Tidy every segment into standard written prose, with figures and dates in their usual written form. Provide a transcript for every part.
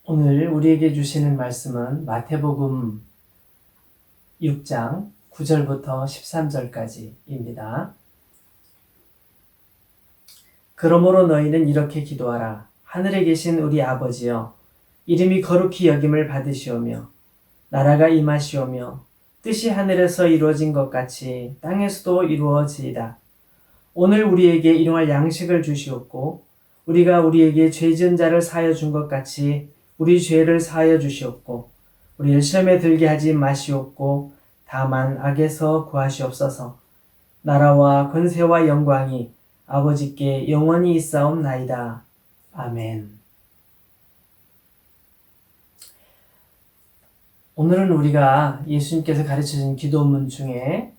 오늘 우리에게 주시는 말씀은 마태복음 6장 9절부터 13절까지입니다. 그러므로 너희는 이렇게 기도하라. 하늘에 계신 우리 아버지여, 이름이 거룩히 여김을 받으시오며 나라가 임하시오며 뜻이 하늘에서 이루어진 것 같이 땅에서도 이루어지이다. 오늘 우리에게 일용할 양식을 주시옵고 우리가 우리에게 죄 지은 자를 사하여 준 것 같이 우리 죄를 사하여 주시옵고 우리를 시험에 들게 하지 마시옵고 다만 악에서 구하시옵소서. 나라와 권세와 영광이 아버지께 영원히 있사옵나이다. 아멘. 오늘은 우리가 예수님께서 가르쳐준 기도문 중에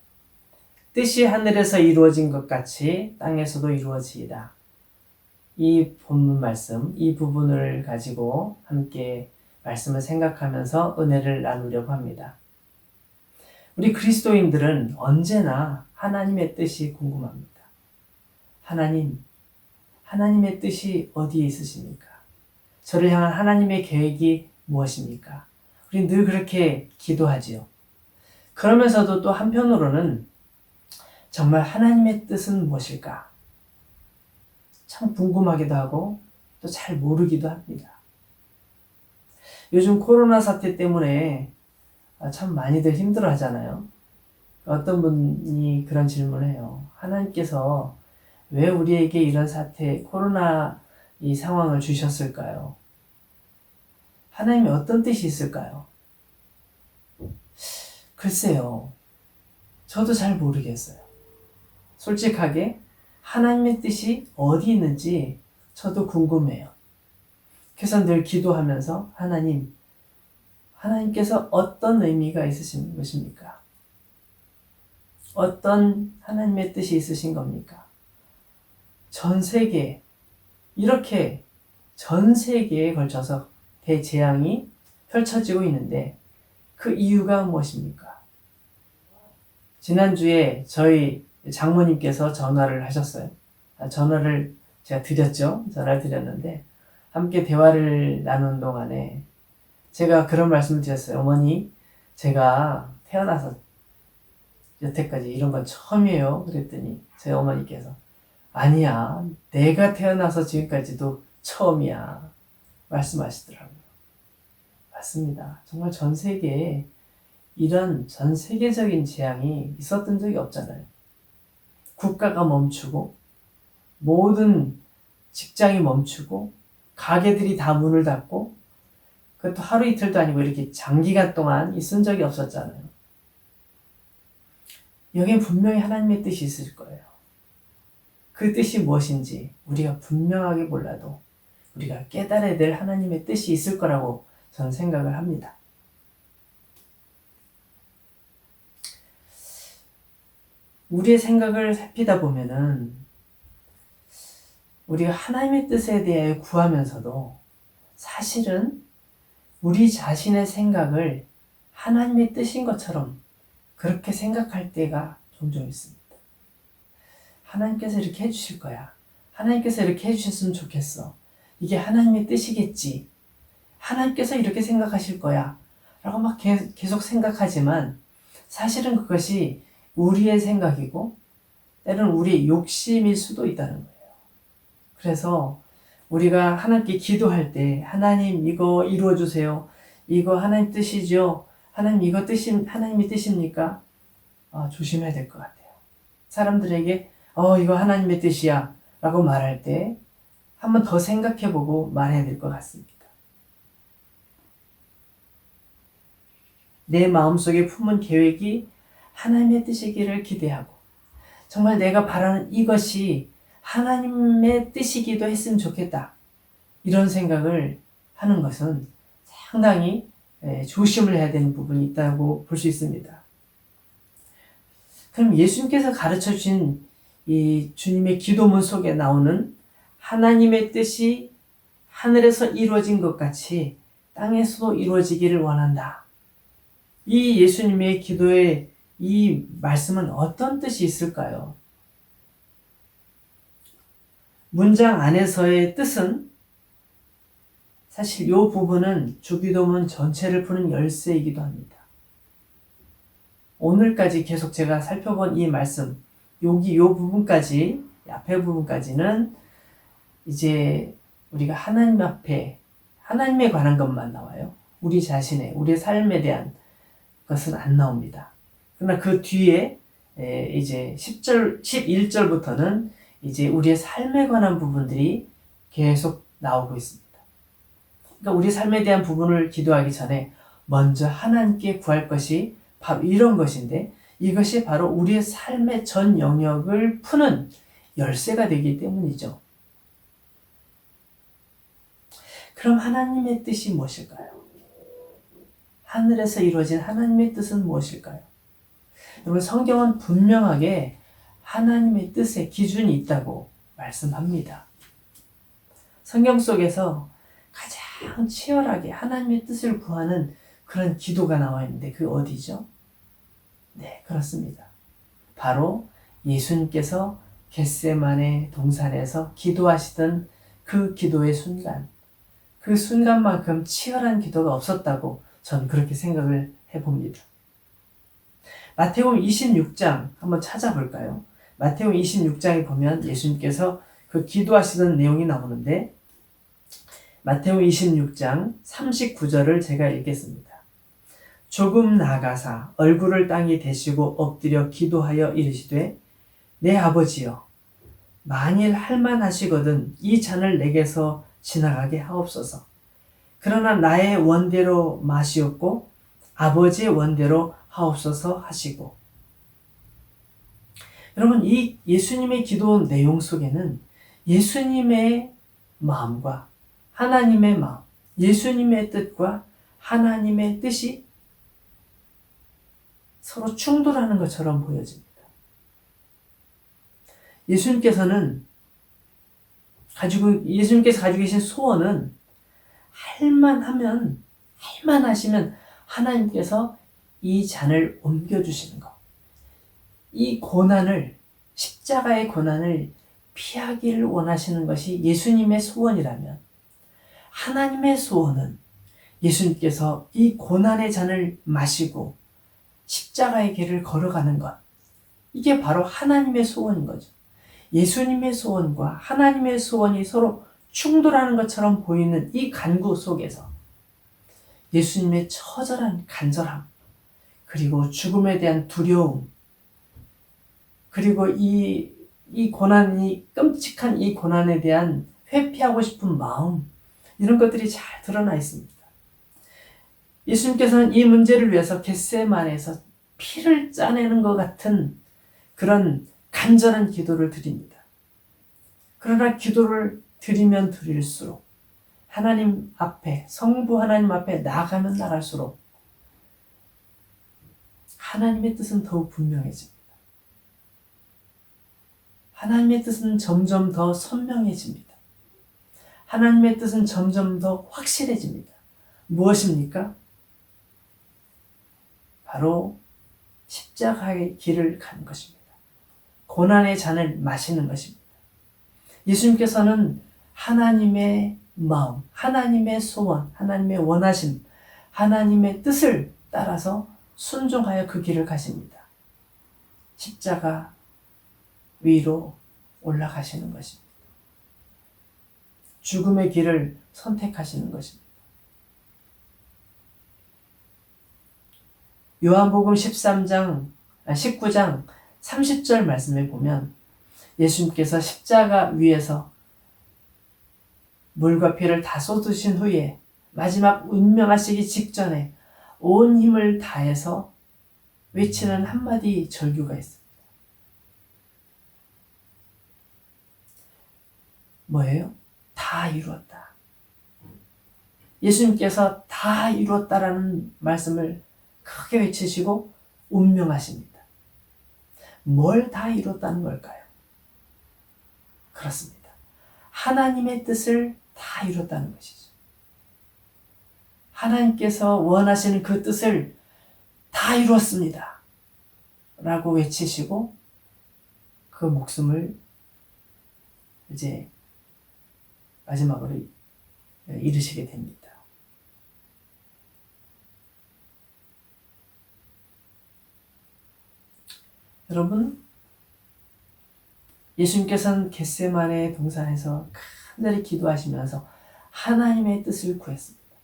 뜻이 하늘에서 이루어진 것 같이 땅에서도 이루어지이다. 이 본문 말씀, 이 부분을 가지고 함께 말씀을 생각하면서 은혜를 나누려고 합니다. 우리 그리스도인들은 언제나 하나님의 뜻이 궁금합니다. 하나님의 뜻이 어디에 있으십니까? 저를 향한 하나님의 계획이 무엇입니까? 우리 늘 그렇게 기도하지요. 그러면서도 또 한편으로는 정말 하나님의 뜻은 무엇일까? 참 궁금하기도 하고 또 잘 모르기도 합니다. 요즘 코로나 사태 때문에 참 많이들 힘들어 하잖아요. 어떤 분이 그런 질문을 해요. 하나님께서 왜 우리에게 이런 사태, 코로나 이 상황을 주셨을까요? 하나님이 어떤 뜻이 있을까요? 글쎄요. 저도 잘 모르겠어요. 솔직하게 하나님의 뜻이 어디 있는지 저도 궁금해요. 그래서 늘 기도하면서 하나님께서 어떤 의미가 있으신 것입니까? 어떤 하나님의 뜻이 있으신 겁니까? 전 세계에 걸쳐서 대재앙이 펼쳐지고 있는데 그 이유가 무엇입니까? 지난주에 저희 장모님께서 전화를 하셨어요. 전화를 제가 드렸죠. 전화를 드렸는데 함께 대화를 나누는 동안에 제가 그런 말씀을 드렸어요. 어머니, 제가 태어나서 여태까지 이런 건 처음이에요. 그랬더니 저희 어머니께서 아니야, 내가 태어나서 지금까지도 처음이야 말씀하시더라고요. 맞습니다. 정말 전 세계에 이런 전 세계적인 재앙이 있었던 적이 없잖아요. 국가가 멈추고 모든 직장이 멈추고 가게들이 다 문을 닫고 그것도 하루 이틀도 아니고 이렇게 장기간 동안 있은 적이 없었잖아요. 여기에 분명히 하나님의 뜻이 있을 거예요. 그 뜻이 무엇인지 우리가 분명하게 몰라도 우리가 깨달아야 될 하나님의 뜻이 있을 거라고 저는 생각을 합니다. 우리의 생각을 살피다 보면은 우리가 하나님의 뜻에 대해 구하면서도 사실은 우리 자신의 생각을 하나님의 뜻인 것처럼 그렇게 생각할 때가 종종 있습니다. 하나님께서 이렇게 해주실 거야. 하나님께서 이렇게 해주셨으면 좋겠어. 이게 하나님의 뜻이겠지. 하나님께서 이렇게 생각하실 거야. 라고 막 계속 생각하지만 사실은 그것이 우리의 생각이고 때로는 우리의 욕심일 수도 있다는 거예요. 그래서 우리가 하나님께 기도할 때 하나님 이거 이루어주세요. 이거 하나님 뜻이죠. 하나님 이거 하나님의 뜻입니까? 조심해야 될 것 같아요. 사람들에게 이거 하나님의 뜻이야 라고 말할 때 한 번 더 생각해보고 말해야 될 것 같습니다. 내 마음속에 품은 계획이 하나님의 뜻이기를 기대하고 정말 내가 바라는 이것이 하나님의 뜻이기도 했으면 좋겠다. 이런 생각을 하는 것은 상당히 조심을 해야 되는 부분이 있다고 볼 수 있습니다. 그럼 예수님께서 가르쳐 주신 이 주님의 기도문 속에 나오는 하나님의 뜻이 하늘에서 이루어진 것 같이 땅에서도 이루어지기를 원한다. 이 예수님의 기도의 이 말씀은 어떤 뜻이 있을까요? 문장 안에서의 뜻은 사실 이 부분은 주기도문 전체를 푸는 열쇠이기도 합니다. 오늘까지 계속 제가 살펴본 이 말씀, 여기 이 부분까지, 앞에 부분까지는 이제 우리가 하나님 앞에, 하나님에 관한 것만 나와요. 우리 자신의, 우리의 삶에 대한 것은 안 나옵니다. 그러나 그 뒤에 이제 10절, 11절부터는 이제 우리의 삶에 관한 부분들이 계속 나오고 있습니다. 그러니까 우리 삶에 대한 부분을 기도하기 전에 먼저 하나님께 구할 것이 바로 이런 것인데, 이것이 바로 우리의 삶의 전 영역을 푸는 열쇠가 되기 때문이죠. 그럼 하나님의 뜻이 무엇일까요? 하늘에서 이루어진 하나님의 뜻은 무엇일까요? 여러분, 성경은 분명하게 하나님의 뜻에 기준이 있다고 말씀합니다. 성경 속에서 가장 치열하게 하나님의 뜻을 구하는 그런 기도가 나와 있는데 그 어디죠? 네, 그렇습니다. 바로 예수님께서 겟세마네 동산에서 기도하시던 그 기도의 순간, 그 순간만큼 치열한 기도가 없었다고 전 그렇게 생각을 해봅니다. 마태복음 26장 한번 찾아볼까요? 마태복음 26장에 보면 예수님께서 그 기도하시던 내용이 나오는데, 마태복음 26장 39절을 제가 읽겠습니다. 조금 나아가사 얼굴을 땅에 대시고 엎드려 기도하여 이르시되, 내 아버지여, 만일 할만하시거든 이 잔을 내게서 지나가게 하옵소서. 그러나 나의 원대로 마시옵고 아버지의 원대로 하옵소서 하시고. 여러분, 이 예수님의 기도 내용 속에는 예수님의 마음과 하나님의 마음, 예수님의 뜻과 하나님의 뜻이 서로 충돌하는 것처럼 보여집니다. 예수님께서 가지고 계신 소원은 할만하시면 하나님께서 이 잔을 옮겨주시는 것. 이 십자가의 고난을 피하기를 원하시는 것이 예수님의 소원이라면, 하나님의 소원은 예수님께서 이 고난의 잔을 마시고 십자가의 길을 걸어가는 것. 이게 바로 하나님의 소원인 거죠. 예수님의 소원과 하나님의 소원이 서로 충돌하는 것처럼 보이는 이 간구 속에서 예수님의 처절한 간절함, 그리고 죽음에 대한 두려움, 그리고 이 끔찍한 이 고난에 대한 회피하고 싶은 마음, 이런 것들이 잘 드러나 있습니다. 예수님께서는 이 문제를 위해서 겟세마네에서 피를 짜내는 것 같은 그런 간절한 기도를 드립니다. 그러나 기도를 드리면 드릴수록 하나님 앞에, 성부 하나님 앞에 나아가면 나갈수록 하나님의 뜻은 더욱 분명해집니다. 하나님의 뜻은 점점 더 선명해집니다. 하나님의 뜻은 점점 더 확실해집니다. 무엇입니까? 바로 십자가의 길을 가는 것입니다. 고난의 잔을 마시는 것입니다. 예수님께서는 하나님의 마음, 하나님의 소원, 하나님의 원하심, 하나님의 뜻을 따라서 순종하여 그 길을 가십니다. 십자가 위로 올라가시는 것입니다. 죽음의 길을 선택하시는 것입니다. 요한복음 19장 30절 말씀에 보면 예수님께서 십자가 위에서 물과 피를 다 쏟으신 후에 마지막 운명하시기 직전에 온 힘을 다해서 외치는 한마디 절규가 있습니다. 뭐예요? 다 이루었다. 예수님께서 다 이루었다라는 말씀을 크게 외치시고 운명하십니다. 뭘 다 이뤘다는 걸까요? 그렇습니다. 하나님의 뜻을 다 이뤘다는 것이죠. 하나님께서 원하시는 그 뜻을 다 이루었습니다. 라고 외치시고 그 목숨을 이제 마지막으로 이르시게 됩니다. 여러분, 예수님께서는 겟세마네 동산에서 간절히 기도하시면서 하나님의 뜻을 구했습니다.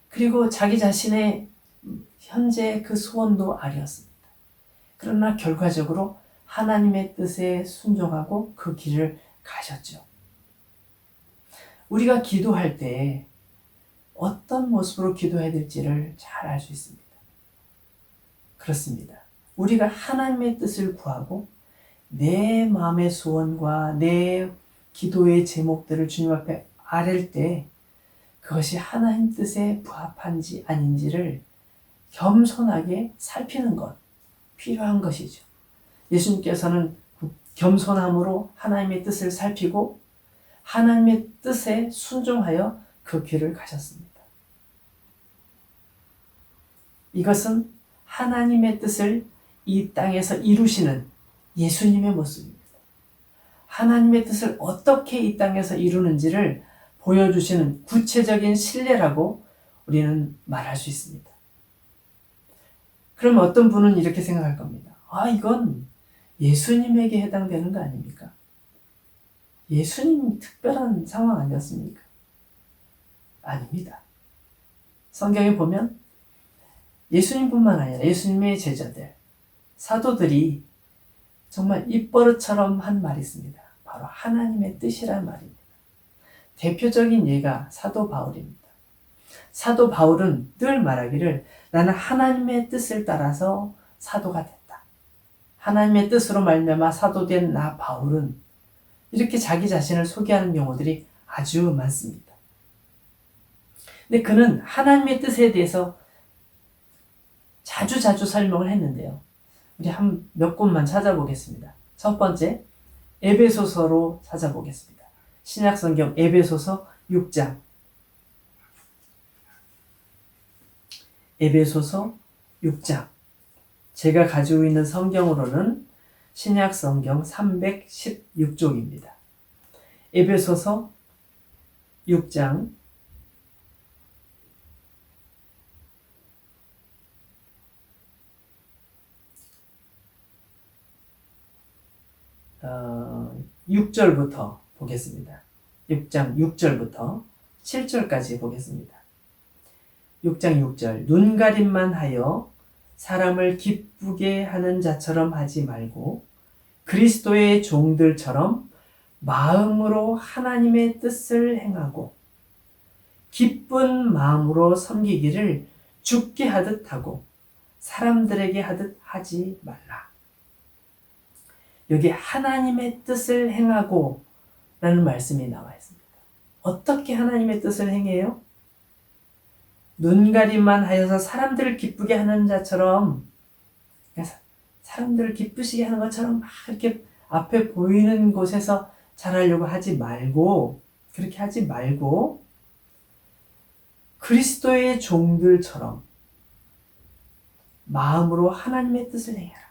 그리고 자기 자신의 현재 그 소원도 아뢰었습니다. 그러나 결과적으로 하나님의 뜻에 순종하고 그 길을 가셨죠. 우리가 기도할 때 어떤 모습으로 기도해야 될지를 잘 알 수 있습니다. 그렇습니다. 우리가 하나님의 뜻을 구하고 내 마음의 소원과 내 기도의 제목들을 주님 앞에 아랠 때 그것이 하나님 뜻에 부합한지 아닌지를 겸손하게 살피는 것, 필요한 것이죠. 예수님께서는 겸손함으로 하나님의 뜻을 살피고 하나님의 뜻에 순종하여 그 길을 가셨습니다. 이것은 하나님의 뜻을 이 땅에서 이루시는 예수님의 모습입니다. 하나님의 뜻을 어떻게 이 땅에서 이루는지를 보여주시는 구체적인 신뢰라고 우리는 말할 수 있습니다. 그럼 어떤 분은 이렇게 생각할 겁니다. 이건 예수님에게 해당되는 거 아닙니까? 예수님 특별한 상황 아니었습니까? 아닙니다. 성경에 보면 예수님뿐만 아니라 예수님의 제자들, 사도들이 정말 입버릇처럼 한 말이 있습니다. 바로 하나님의 뜻이란 말입니다. 대표적인 예가 사도 바울입니다. 사도 바울은 늘 말하기를 나는 하나님의 뜻을 따라서 사도가 됐다. 하나님의 뜻으로 말미암아 사도된 나 바울은 이렇게 자기 자신을 소개하는 경우들이 아주 많습니다. 근데 그는 하나님의 뜻에 대해서 자주 설명을 했는데요. 우리 몇 곳만 찾아보겠습니다. 첫 번째, 에베소서로 찾아보겠습니다. 신약성경 에베소서 6장. 에베소서 6장. 제가 가지고 있는 성경으로는 신약성경 316쪽입니다. 에베소서 6장 6절부터 보겠습니다. 6장 6절부터 7절까지 보겠습니다. 6장 6절. 눈가림만 하여 사람을 기쁘게 하는 자처럼 하지 말고 그리스도의 종들처럼 마음으로 하나님의 뜻을 행하고 기쁜 마음으로 섬기기를 주께 하듯 하고 사람들에게 하듯 하지 말라. 여기 하나님의 뜻을 행하고 라는 말씀이 나와 있습니다. 어떻게 하나님의 뜻을 행해요? 눈가림만 하여서 사람들을 기쁘게 하는 자처럼, 사람들을 기쁘시게 하는 것처럼 막 이렇게 앞에 보이는 곳에서 잘하려고 하지 말고, 그렇게 하지 말고 그리스도의 종들처럼 마음으로 하나님의 뜻을 행해라.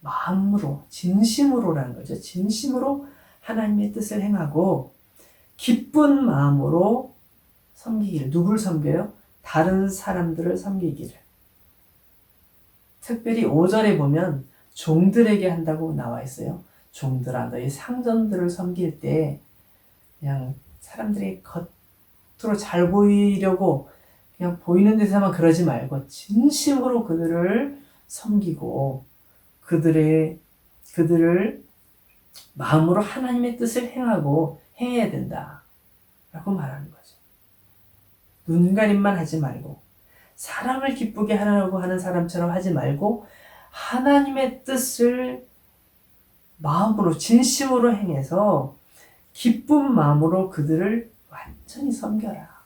마음으로, 진심으로라는 거죠. 진심으로 하나님의 뜻을 행하고 기쁜 마음으로 섬기기를. 누굴 섬겨요? 다른 사람들을 섬기기를. 특별히 5절에 보면 종들에게 한다고 나와 있어요. 종들아, 너희 상전들을 섬길 때 그냥 사람들이 겉으로 잘 보이려고 그냥 보이는 데서만 그러지 말고 진심으로 그들을 섬기고 그들을 마음으로 하나님의 뜻을 행하고 행해야 된다 라고 말하는 거죠. 눈가림만 하지 말고 사람을 기쁘게 하려고 하는 사람처럼 하지 말고 하나님의 뜻을 마음으로 진심으로 행해서 기쁜 마음으로 그들을 완전히 섬겨라.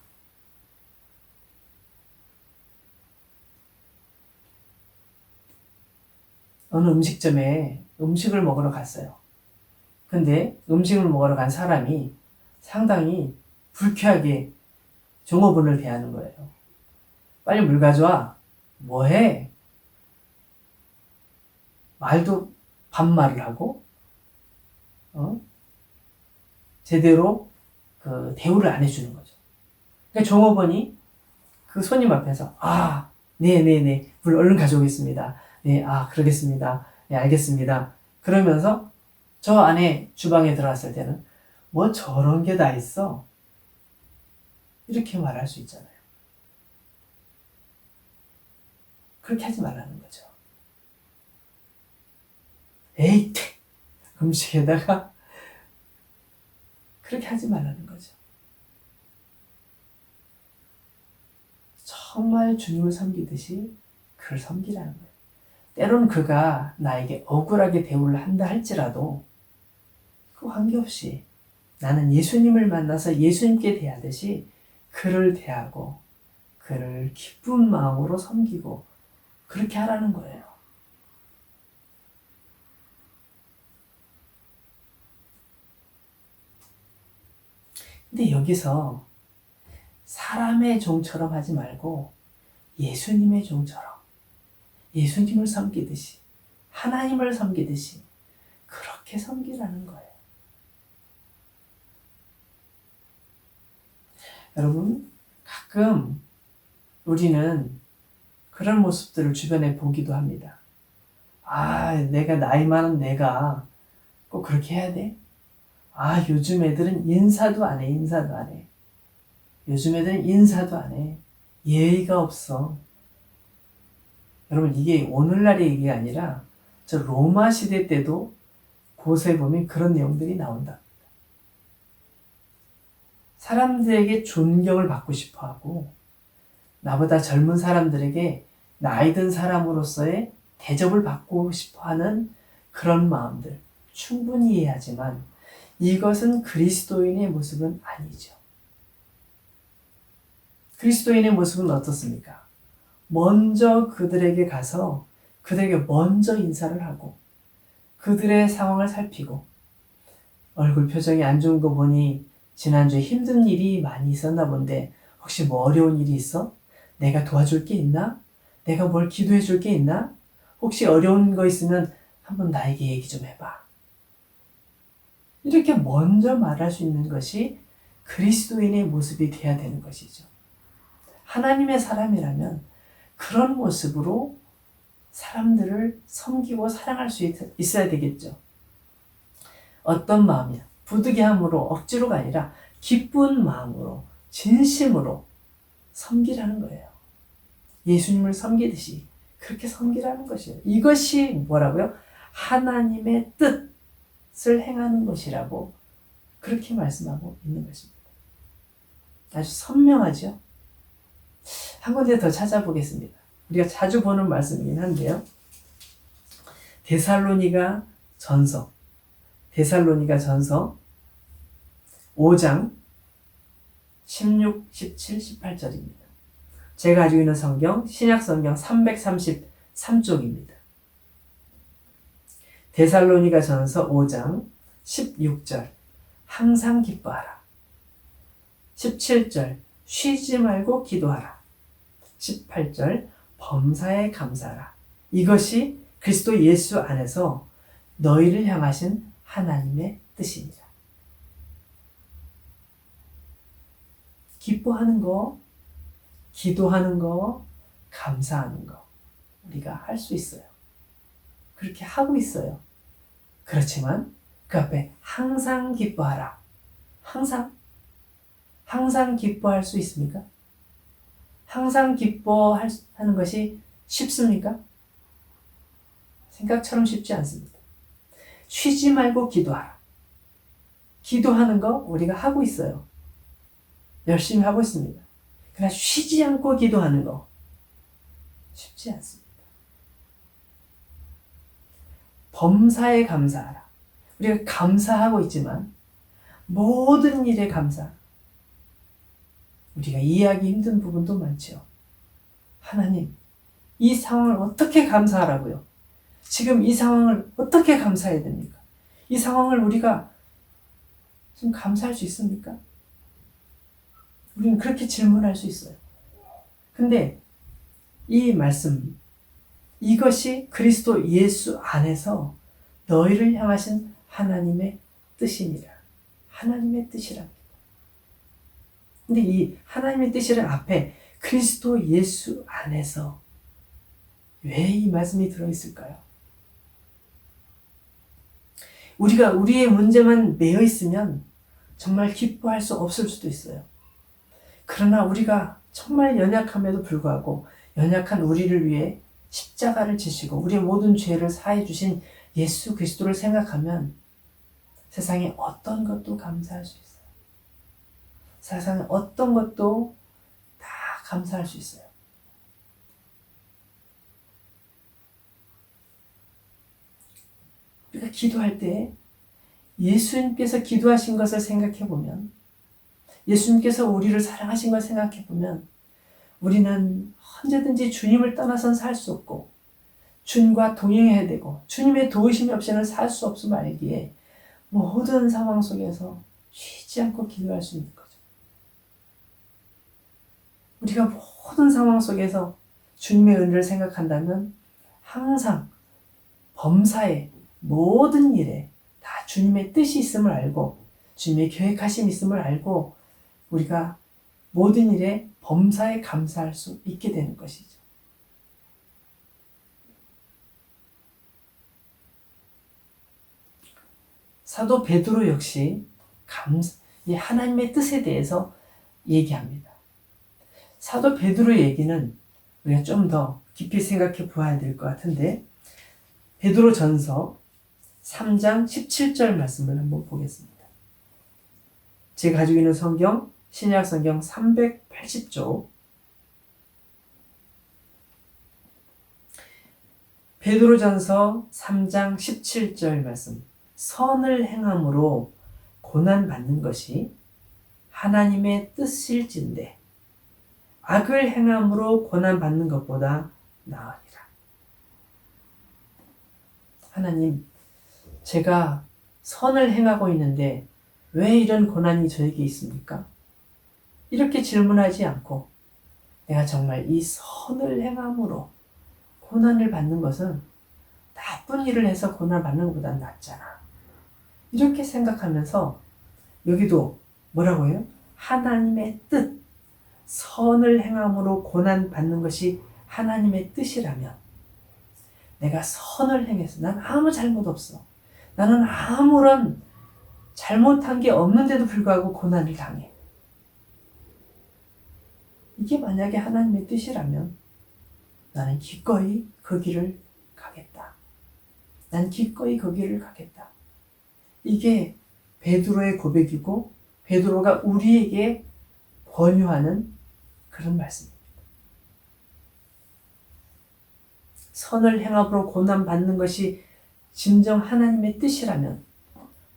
어느 음식점에 음식을 먹으러 갔어요. 근데 음식을 먹으러 간 사람이 상당히 불쾌하게 종업원을 대하는 거예요. 빨리 물 가져와. 뭐해? 말도 반말을 하고 제대로 그 대우를 안 해주는 거죠. 그러니까 종업원이 그 손님 앞에서 네네네 물 얼른 가져오겠습니다. 네, 그러겠습니다. 네, 알겠습니다. 그러면서 저 안에 주방에 들어갔을 때는 뭐 저런 게 다 있어? 이렇게 말할 수 있잖아요. 그렇게 하지 말라는 거죠. 에이, 음식에다가 그렇게 하지 말라는 거죠. 정말 주님을 섬기듯이 그를 섬기라는 거예요. 때로는 그가 나에게 억울하게 대우를 한다 할지라도 그 관계없이 나는 예수님을 만나서 예수님께 대하듯이 그를 대하고 그를 기쁜 마음으로 섬기고 그렇게 하라는 거예요. 근데 여기서 사람의 종처럼 하지 말고 예수님의 종처럼 예수님을 섬기듯이 하나님을 섬기듯이 그렇게 섬기라는 거예요. 여러분, 가끔 우리는 그런 모습들을 주변에 보기도 합니다. 내가 나이 많은 내가 꼭 그렇게 해야 돼? 요즘 애들은 인사도 안 해, 인사도 안 해. 요즘 애들은 인사도 안 해. 예의가 없어. 여러분, 이게 오늘날의 얘기가 아니라 저 로마 시대 때도 곳에 보면 그런 내용들이 나온다. 사람들에게 존경을 받고 싶어 하고 나보다 젊은 사람들에게 나이 든 사람으로서의 대접을 받고 싶어 하는 그런 마음들 충분히 이해하지만 이것은 그리스도인의 모습은 아니죠. 그리스도인의 모습은 어떻습니까? 먼저 그들에게 가서 그들에게 먼저 인사를 하고 그들의 상황을 살피고 얼굴 표정이 안 좋은 거 보니 지난주에 힘든 일이 많이 있었나 본데 혹시 뭐 어려운 일이 있어? 내가 도와줄 게 있나? 내가 뭘 기도해 줄 게 있나? 혹시 어려운 거 있으면 한번 나에게 얘기 좀 해봐. 이렇게 먼저 말할 수 있는 것이 그리스도인의 모습이 되어야 되는 것이죠. 하나님의 사람이라면 그런 모습으로 사람들을 섬기고 사랑할 수 있어야 되겠죠. 어떤 마음이야? 부득이함으로 억지로가 아니라 기쁜 마음으로 진심으로 섬기라는 거예요. 예수님을 섬기듯이 그렇게 섬기라는 것이에요. 이것이 뭐라고요? 하나님의 뜻을 행하는 것이라고 그렇게 말씀하고 있는 것입니다. 아주 선명하죠? 한 군데 더 찾아보겠습니다. 우리가 자주 보는 말씀이긴 한데요. 데살로니가 전서 5장 16, 17, 18절입니다. 제가 가지고 있는 성경 신약성경 333쪽입니다. 데살로니가 전서 5장 16절 항상 기뻐하라. 17절 쉬지 말고 기도하라. 18절 범사에 감사하라. 이것이 그리스도 예수 안에서 너희를 향하신 하나님의 뜻이니라. 기뻐하는 거, 기도하는 거, 감사하는 거 우리가 할 수 있어요. 그렇게 하고 있어요. 그렇지만 그 앞에 항상 기뻐하라. 항상 기뻐할 수 있습니까? 항상 기뻐하는 것이 쉽습니까? 생각처럼 쉽지 않습니다. 쉬지 말고 기도하라. 기도하는 거 우리가 하고 있어요. 열심히 하고 있습니다. 그러나 쉬지 않고 기도하는 거 쉽지 않습니다. 범사에 감사하라. 우리가 감사하고 있지만 모든 일에 감사. 우리가 이해하기 힘든 부분도 많죠. 하나님, 이 상황을 어떻게 감사하라고요? 지금 이 상황을 어떻게 감사해야 됩니까? 이 상황을 우리가 좀 감사할 수 있습니까? 우리는 그렇게 질문할 수 있어요. 근데 이 말씀, 이것이 그리스도 예수 안에서 너희를 향하신 하나님의 뜻이니라. 하나님의 뜻이랍니다. 근데 이 하나님의 뜻이란 앞에 그리스도 예수 안에서 왜 이 말씀이 들어있을까요? 우리가 우리의 문제만 매여 있으면 정말 기뻐할 수 없을 수도 있어요. 그러나 우리가 정말 연약함에도 불구하고 연약한 우리를 위해 십자가를 지시고 우리의 모든 죄를 사해 주신 예수 그리스도를 생각하면 세상에 어떤 것도 감사할 수 있어요. 세상에 어떤 것도 다 감사할 수 있어요. 우리가 기도할 때 예수님께서 기도하신 것을 생각해 보면, 예수님께서 우리를 사랑하신 걸 생각해 보면 우리는 언제든지 주님을 떠나선 살 수 없고 주님과 동행해야 되고 주님의 도우심이 없이는 살 수 없음을 알기에 모든 상황 속에서 쉬지 않고 기도할 수 있는 거죠. 우리가 모든 상황 속에서 주님의 은혜를 생각한다면 항상 범사에 모든 일에 다 주님의 뜻이 있음을 알고 주님의 계획하심이 있음을 알고 우리가 모든 일에 범사에 감사할 수 있게 되는 것이죠. 사도 베드로 역시 이 하나님의 뜻에 대해서 얘기합니다. 사도 베드로의 얘기는 우리가 좀 더 깊이 생각해 보아야 될 것 같은데 베드로 전서 3장 17절 말씀을 한번 보겠습니다. 제가 가지고 있는 성경 신약 성경 380조 베드로전서 3장 17절 말씀. 선을 행함으로 고난받는 것이 하나님의 뜻일진데 악을 행함으로 고난받는 것보다 나으리라. 하나님, 제가 선을 행하고 있는데 왜 이런 고난이 저에게 있습니까? 이렇게 질문하지 않고 내가 정말 이 선을 행함으로 고난을 받는 것은 나쁜 일을 해서 고난을 받는 것보다 낫잖아. 이렇게 생각하면서 여기도 뭐라고 해요? 하나님의 뜻, 선을 행함으로 고난 받는 것이 하나님의 뜻이라면 내가 선을 행해서 난 아무 잘못 없어. 나는 아무런 잘못한 게 없는데도 불구하고 고난을 당해. 이게 만약에 하나님의 뜻이라면 나는 기꺼이 그 길을 가겠다. 난 기꺼이 그 길을 가겠다. 이게 베드로의 고백이고 베드로가 우리에게 권유하는 그런 말씀입니다. 선을 행함으로 고난받는 것이 진정 하나님의 뜻이라면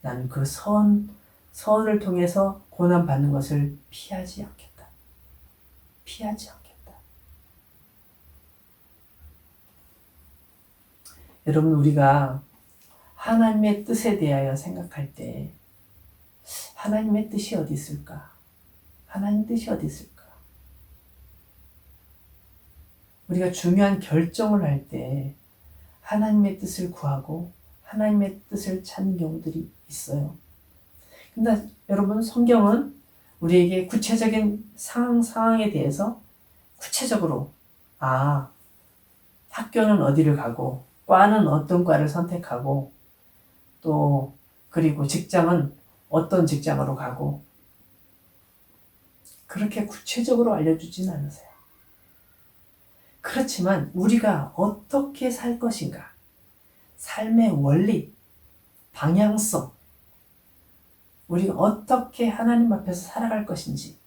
나는 그 선을 통해서 고난받는 것을 피하지 않겠다. 피하지 않겠다. 여러분, 우리가 하나님의 뜻에 대하여 생각할 때 하나님의 뜻이 어디 있을까? 하나님의 뜻이 어디 있을까? 우리가 중요한 결정을 할 때 하나님의 뜻을 구하고 하나님의 뜻을 찾는 경우들이 있어요. 근데 여러분, 성경은 우리에게 구체적인 상황에 대해서 구체적으로 학교는 어디를 가고 과는 어떤 과를 선택하고 또 그리고 직장은 어떤 직장으로 가고 그렇게 구체적으로 알려주진 않으세요. 그렇지만 우리가 어떻게 살 것인가, 삶의 원리, 방향성, 우리가 어떻게 하나님 앞에서 살아갈 것인지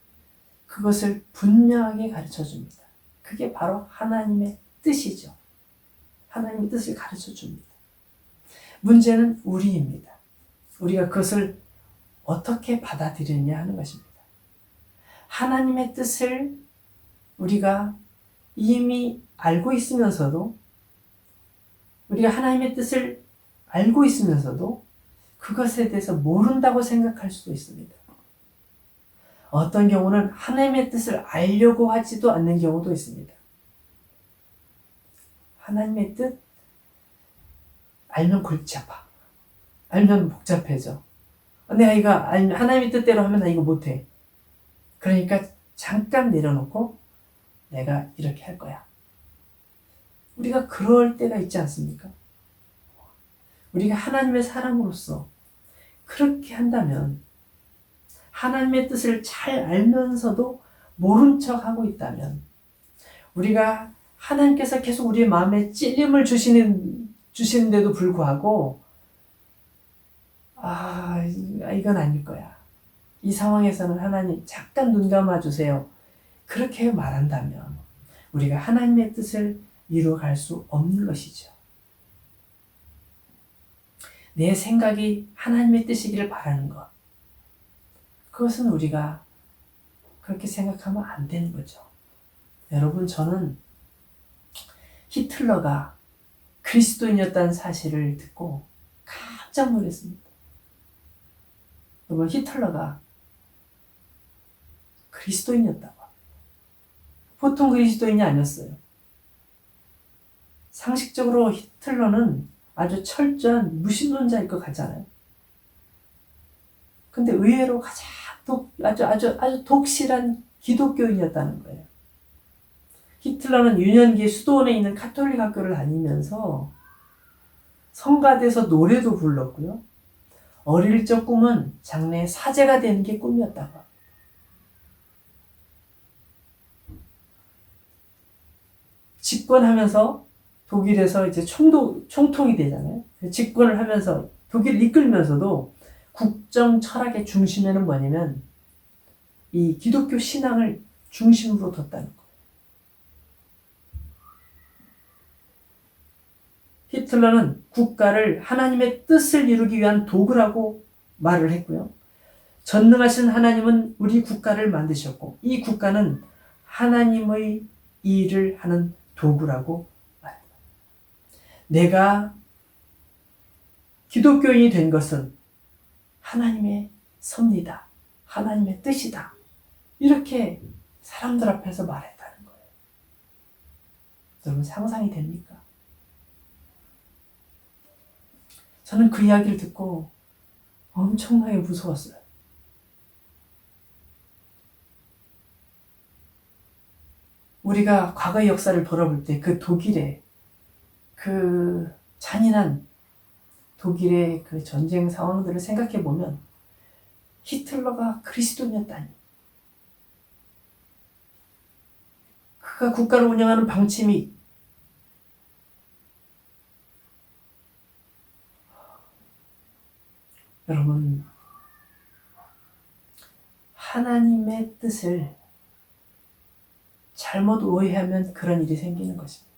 그것을 분명하게 가르쳐 줍니다. 그게 바로 하나님의 뜻이죠. 하나님의 뜻을 가르쳐 줍니다. 문제는 우리입니다. 우리가 그것을 어떻게 받아들였냐 하는 것입니다. 하나님의 뜻을 우리가 이미 알고 있으면서도 우리가 하나님의 뜻을 알고 있으면서도 그것에 대해서 모른다고 생각할 수도 있습니다. 어떤 경우는 하나님의 뜻을 알려고 하지도 않는 경우도 있습니다. 하나님의 뜻 알면 골치 아파. 알면 복잡해져. 내가 이거 하나님의 뜻대로 하면 나 이거 못해. 그러니까 잠깐 내려놓고 내가 이렇게 할 거야. 우리가 그럴 때가 있지 않습니까? 우리가 하나님의 사람으로서 그렇게 한다면, 하나님의 뜻을 잘 알면서도 모른 척 하고 있다면, 우리가 하나님께서 계속 우리의 마음에 찔림을 주시는데도 불구하고, 이건 아닐 거야. 이 상황에서는 하나님 잠깐 눈 감아주세요. 그렇게 말한다면 우리가 하나님의 뜻을 이루어갈 수 없는 것이죠. 내 생각이 하나님의 뜻이기를 바라는 것, 그것은 우리가 그렇게 생각하면 안 되는 거죠. 여러분, 저는 히틀러가 그리스도인이었다는 사실을 듣고 깜짝 놀랐습니다. 여러분, 히틀러가 그리스도인이었다고. 보통 그리스도인이 아니었어요. 상식적으로 히틀러는 아주 철저한 무신론자일 것 같잖아요. 근데 의외로 가장 아주 독실한 기독교인이었다는 거예요. 히틀러는 유년기에 수도원에 있는 가톨릭 학교를 다니면서 성가대에서 노래도 불렀고요. 어릴 적 꿈은 장래에 사제가 되는 게 꿈이었다고 합니다. 집권하면서 독일에서 이제 총통이 되잖아요. 집권을 하면서 독일을 이끌면서도 국정 철학의 중심에는 뭐냐면 이 기독교 신앙을 중심으로 뒀다는 거예요. 히틀러는 국가를 하나님의 뜻을 이루기 위한 도구라고 말을 했고요. 전능하신 하나님은 우리 국가를 만드셨고 이 국가는 하나님의 일을 하는 도구라고 말합니다. 내가 기독교인이 된 것은 하나님의 섭리다. 하나님의 뜻이다. 이렇게 사람들 앞에서 말했다는 거예요. 여러분, 상상이 됩니까? 저는 그 이야기를 듣고 엄청나게 무서웠어요. 우리가 과거의 역사를 돌아볼 때 그 독일의 그 잔인한 독일의 그 전쟁 상황들을 생각해 보면 히틀러가 그리스도인이었다니. 그가 국가를 운영하는 방침이 여러분, 하나님의 뜻을 잘못 오해하면 그런 일이 생기는 것입니다.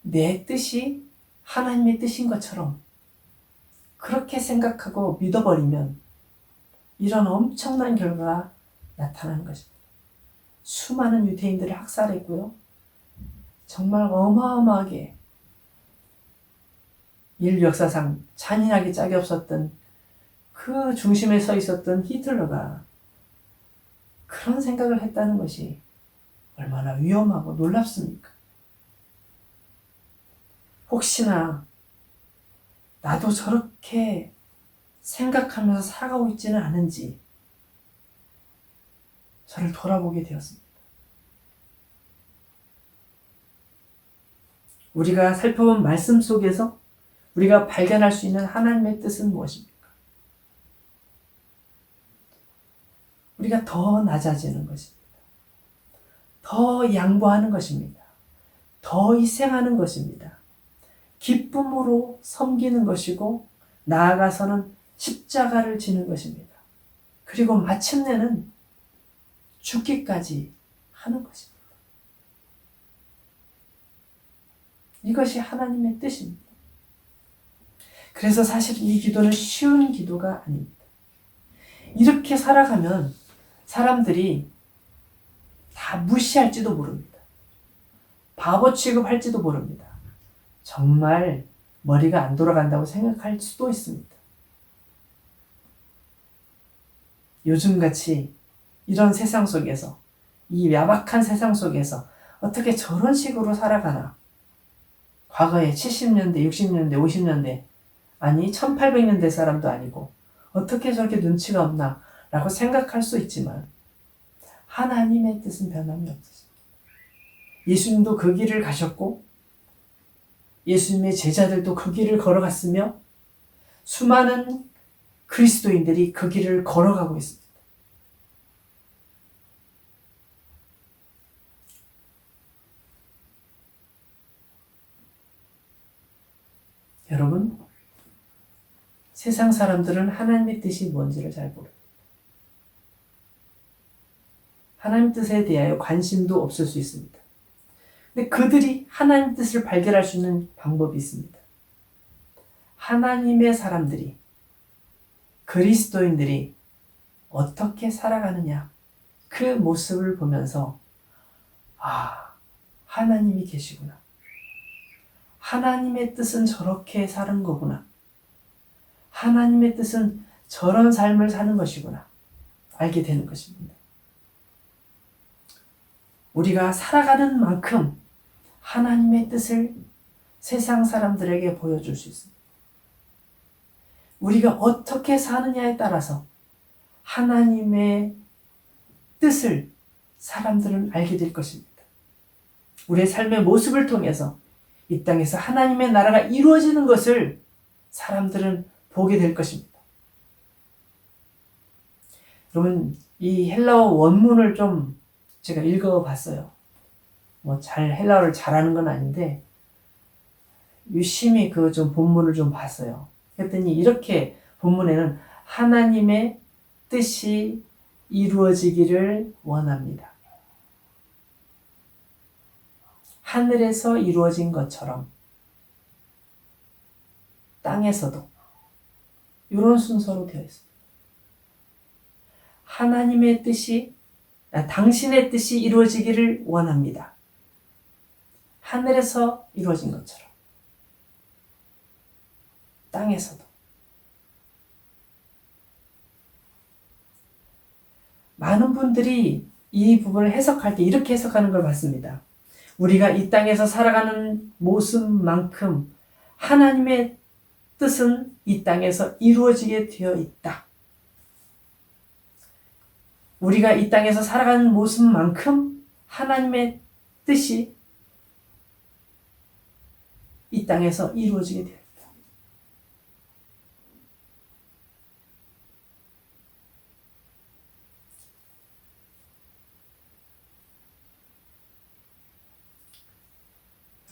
내 뜻이 하나님의 뜻인 것처럼 그렇게 생각하고 믿어버리면 이런 엄청난 결과가 나타나는 것입니다. 수많은 유대인들을 학살했고요. 정말 어마어마하게 인류 역사상 잔인하게 짝이 없었던 그 중심에 서 있었던 히틀러가 그런 생각을 했다는 것이 얼마나 위험하고 놀랍습니까? 혹시나 나도 저렇게 생각하면서 살아가고 있지는 않은지 저를 돌아보게 되었습니다. 우리가 살펴본 말씀 속에서 우리가 발견할 수 있는 하나님의 뜻은 무엇입니까? 우리가 더 낮아지는 것입니다. 더 양보하는 것입니다. 더 희생하는 것입니다. 기쁨으로 섬기는 것이고 나아가서는 십자가를 지는 것입니다. 그리고 마침내는 죽기까지 하는 것입니다. 이것이 하나님의 뜻입니다. 그래서 사실 이 기도는 쉬운 기도가 아닙니다. 이렇게 살아가면 사람들이 다 무시할지도 모릅니다. 바보 취급할지도 모릅니다. 정말 머리가 안 돌아간다고 생각할 수도 있습니다. 요즘같이 이런 세상 속에서, 이 야박한 세상 속에서 어떻게 저런 식으로 살아가나. 과거에 70년대, 60년대, 50년대, 아니 1800년대 사람도 아니고 어떻게 저렇게 눈치가 없나 라고 생각할 수 있지만 하나님의 뜻은 변함이 없으십니다. 예수님도 그 길을 가셨고 예수님의 제자들도 그 길을 걸어갔으며 수많은 그리스도인들이 그 길을 걸어가고 있습니다. 여러분, 세상 사람들은 하나님의 뜻이 뭔지를 잘 모릅니다. 하나님 뜻에 대하여 관심도 없을 수 있습니다. 근데 그들이 하나님 뜻을 발견할 수 있는 방법이 있습니다. 하나님의 사람들이, 그리스도인들이 어떻게 살아가느냐, 그 모습을 보면서 하나님이 계시구나. 하나님의 뜻은 저렇게 사는 거구나. 하나님의 뜻은 저런 삶을 사는 것이구나. 알게 되는 것입니다. 우리가 살아가는 만큼 하나님의 뜻을 세상 사람들에게 보여줄 수 있습니다. 우리가 어떻게 사느냐에 따라서 하나님의 뜻을 사람들은 알게 될 것입니다. 우리의 삶의 모습을 통해서 이 땅에서 하나님의 나라가 이루어지는 것을 사람들은 보게 될 것입니다. 여러분, 이 헬라어 원문을 좀 제가 읽어봤어요. 잘 헬라어를 잘하는 건 아닌데 유심히 그 좀 본문을 좀 봤어요. 그랬더니 이렇게 본문에는 하나님의 뜻이 이루어지기를 원합니다. 하늘에서 이루어진 것처럼 땅에서도 이런 순서로 되어 있습니다. 하나님의 뜻이 당신의 뜻이 이루어지기를 원합니다. 하늘에서 이루어진 것처럼 땅에서도. 많은 분들이 이 부분을 해석할 때 이렇게 해석하는 걸 봤습니다. 우리가 이 땅에서 살아가는 모습만큼 하나님의 뜻은 이 땅에서 이루어지게 되어 있다. 우리가 이 땅에서 살아가는 모습만큼 하나님의 뜻이 이 땅에서 이루어지게 되어 있다.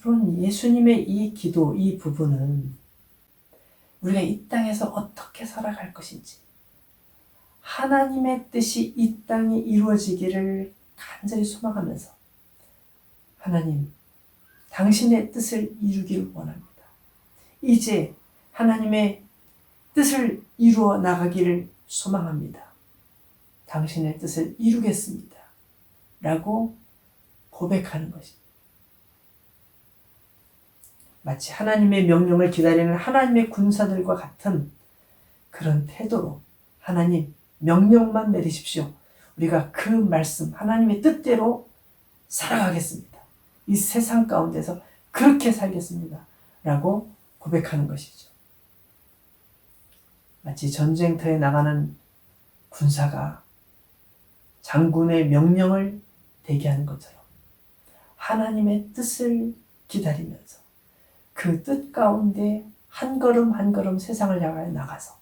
그런 예수님의 이 기도, 이 부분은 우리가 이 땅에서 어떻게 살아갈 것인지, 하나님의 뜻이 이 땅에 이루어지기를 간절히 소망하면서 하나님, 당신의 뜻을 이루기를 원합니다. 이제 하나님의 뜻을 이루어 나가기를 소망합니다. 당신의 뜻을 이루겠습니다. 라고 고백하는 것입니다. 마치 하나님의 명령을 기다리는 하나님의 군사들과 같은 그런 태도로 하나님 명령만 내리십시오. 우리가 그 말씀 하나님의 뜻대로 살아가겠습니다. 이 세상 가운데서 그렇게 살겠습니다. 라고 고백하는 것이죠. 마치 전쟁터에 나가는 군사가 장군의 명령을 대기하는 것처럼 하나님의 뜻을 기다리면서 그 뜻 가운데 한 걸음 한 걸음 세상을 향하여 나가서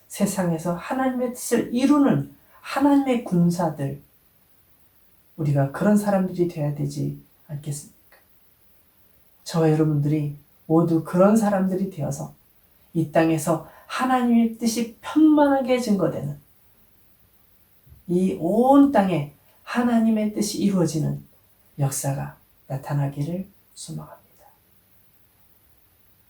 세상에서 하나님의 뜻을 이루는 하나님의 군사들, 우리가 그런 사람들이 되어야 되지 않겠습니까? 저와 여러분들이 모두 그런 사람들이 되어서 이 땅에서 하나님의 뜻이 편만하게 증거되는 이 온 땅에 하나님의 뜻이 이루어지는 역사가 나타나기를 소망합니다.